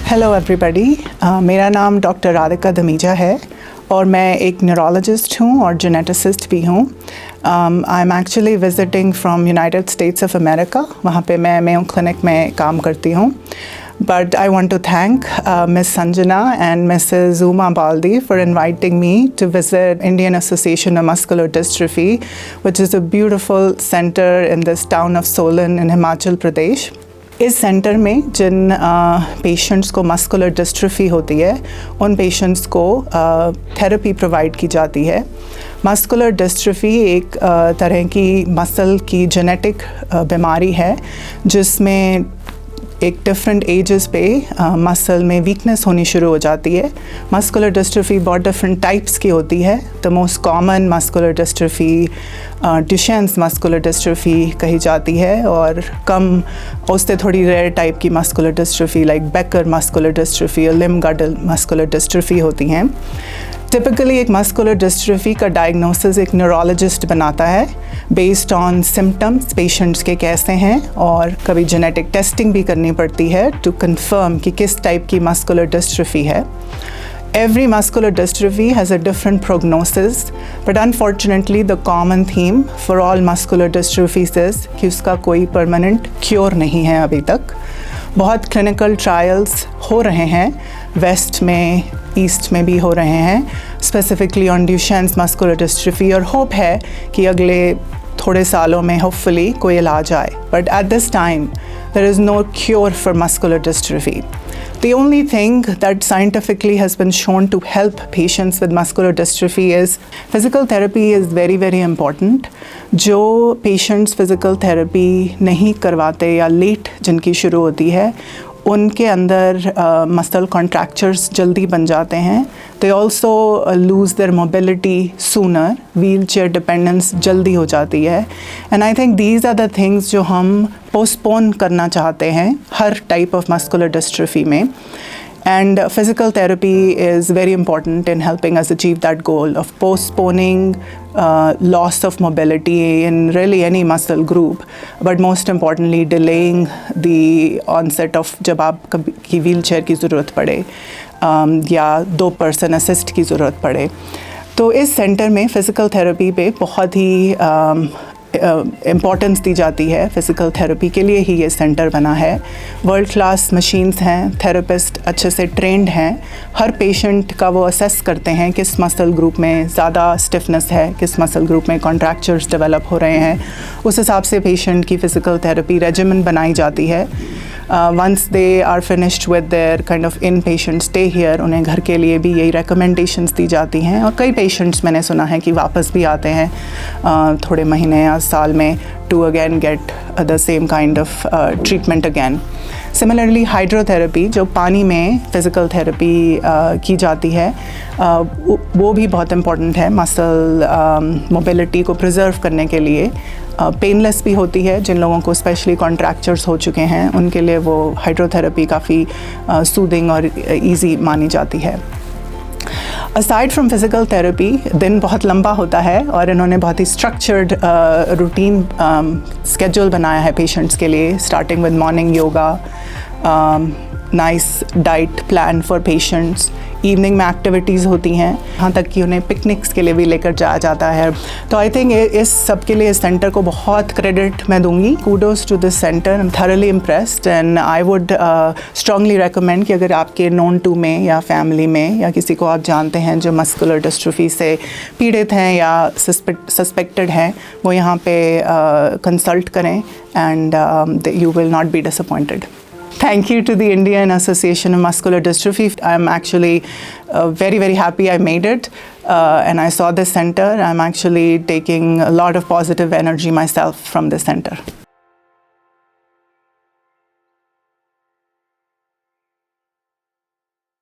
Hello everybody, मेरा नाम doctor Radhika Dhamija है और मैं एक न्यूरोलॉजिस्ट हूँ और जेनेटिसिस्ट भी हूँ। I am actually visiting from United states of America. वहाँ पे मैं मेयो क्लिनिक में काम करती हूँ। But I want to thank Ms. Sanjana and Mrs. Uma Baldi for inviting me to visit Indian Association of Muscular Dystrophy, which is a beautiful center in this town of Solan in Himachal Pradesh. इस centre में जिन patients को muscular dystrophy होती है उन patients को therapy provide की जाती है। मस्कुलर डिस्ट्रॉफी एक तरह की मसल की जेनेटिक बीमारी है जिसमें एक डिफरेंट एजेस पे मसल में वीकनेस होनी शुरू हो जाती है। मस्कुलर डिस्ट्रॉफी बहुत डिफरेंट टाइप्स की होती है। The most common muscular dystrophy Duchenne's muscular dystrophy कही जाती है और कम उससे थोड़ी रेयर टाइप की muscular dystrophy like Becker muscular dystrophy और लिम्ब गडल मस्कुलर डिस्ट्रॉफी होती हैं। टिपिकली एक मस्कुलर डिस्ट्रॉफी का डायग्नोसिस एक न्यूरोलॉजिस्ट बनाता है बेस्ड ऑन सिम्टम्स पेशेंट्स के कैसे हैं, और कभी जेनेटिक टेस्टिंग भी करनी पड़ती है टू कंफर्म कि किस टाइप की मस्कुलर डिस्ट्रॉफी है। Every muscular dystrophy has a different prognosis, but unfortunately the common theme for all muscular dystrophies is कि उसका कोई permanent cure नहीं है अभी तक। बहुत clinical trials हो रहे हैं, वेस्ट में, ईस्ट में भी हो रहे हैं, स्पेसिफिकली ऑन ड्यूशेन्स मस्कुलर डिस्ट्रॉफी, और होप है कि अगले थोड़े सालों में होपफुली कोई इलाज आए। But at this time there is no cure for muscular dystrophy. The only thing that scientifically has been shown to help patients with muscular dystrophy is physical therapy is very very important. जो patients physical therapy नहीं करवाते या late जिनकी शुरू होती है उनके अंदर मसल कॉन्ट्रैक्चर्स जल्दी बन जाते हैं। They also lose their mobility sooner, wheelchair dependence जल्दी हो जाती है। And I think these are the things जो हम पोस्टपोन करना चाहते हैं हर टाइप ऑफ मस्कुलर डिस्ट्रॉफी में। And physical therapy is very important in helping us achieve that goal of postponing loss of mobility in really any muscle group, but most importantly delaying the onset of जब आप की wheelchair की ज़रूरत पड़े या 2 person assist की ज़रूरत पड़े। तो इस सेंटर में फ़िज़िकल थेरेपी पे बहुत ही इम्पॉर्टेंस दी जाती है। फ़िज़िकल थेरेपी के लिए ही ये सेंटर बना है। वर्ल्ड क्लास मशीन्स हैं, थेरेपिस्ट अच्छे से ट्रेंड हैं। हर पेशेंट का वो असेस करते हैं किस मसल ग्रुप में ज़्यादा स्टिफनेस है, किस मसल ग्रुप में कॉन्ट्रैक्चर्स डेवलप हो रहे हैं। उस हिसाब से पेशेंट की फ़िज़िकल थेरेपी रेजिमेंट बनाई जाती है। Once they are finished with their kind of in patient stay here, उन्हें घर के लिए भी यही रिकमेंडेशंस दी जाती हैं। और कई पेशेंट्स मैंने सुना है कि वापस भी आते हैं थोड़े महीने या साल में to again get the same kind of treatment again. Similarly hydrotherapy जो पानी में फ़िज़िकल थेरेपी की जाती है वो भी बहुत इम्पॉर्टेंट है मसल मोबिलिटी को प्रिजर्व करने के लिए। पेनलेस भी होती है। जिन लोगों को स्पेशली कॉन्ट्रैक्चर्स हो चुके हैं उनके लिए वो हाइड्रोथेरेपी काफ़ी सूदिंग और इजी मानी जाती है। असाइड फ्रॉम फिज़िकल थेरेपी दिन बहुत लंबा होता है और इन्होंने बहुत ही स्ट्रक्चर्ड रूटीन स्केड्यूल बनाया है पेशेंट्स के लिए, starting with morning yoga, nice diet plan for patients, evening में एक्टिविटीज़ होती हैं, यहाँ तक कि उन्हें पिकनिक्स के लिए भी लेकर जाया जाता है। तो आई थिंक इस सब के लिए इस सेंटर को बहुत क्रेडिट मैं दूंगी। Kudos to this centre, I am thoroughly impressed and I would strongly recommend कि अगर आपके नोन टू में या फैमिली में या किसी को आप जानते हैं जो मस्कुलर डिस्ट्रॉफी से पीड़ित हैं या सस्पेक्टेड हैं, वो यहाँ पे कंसल्ट करें and you will not be disappointed. Thank you to the Indian Association of Muscular Dystrophy. I'm actually very, very happy I made it and I saw this center. I'm actually taking a lot of positive energy myself from this center.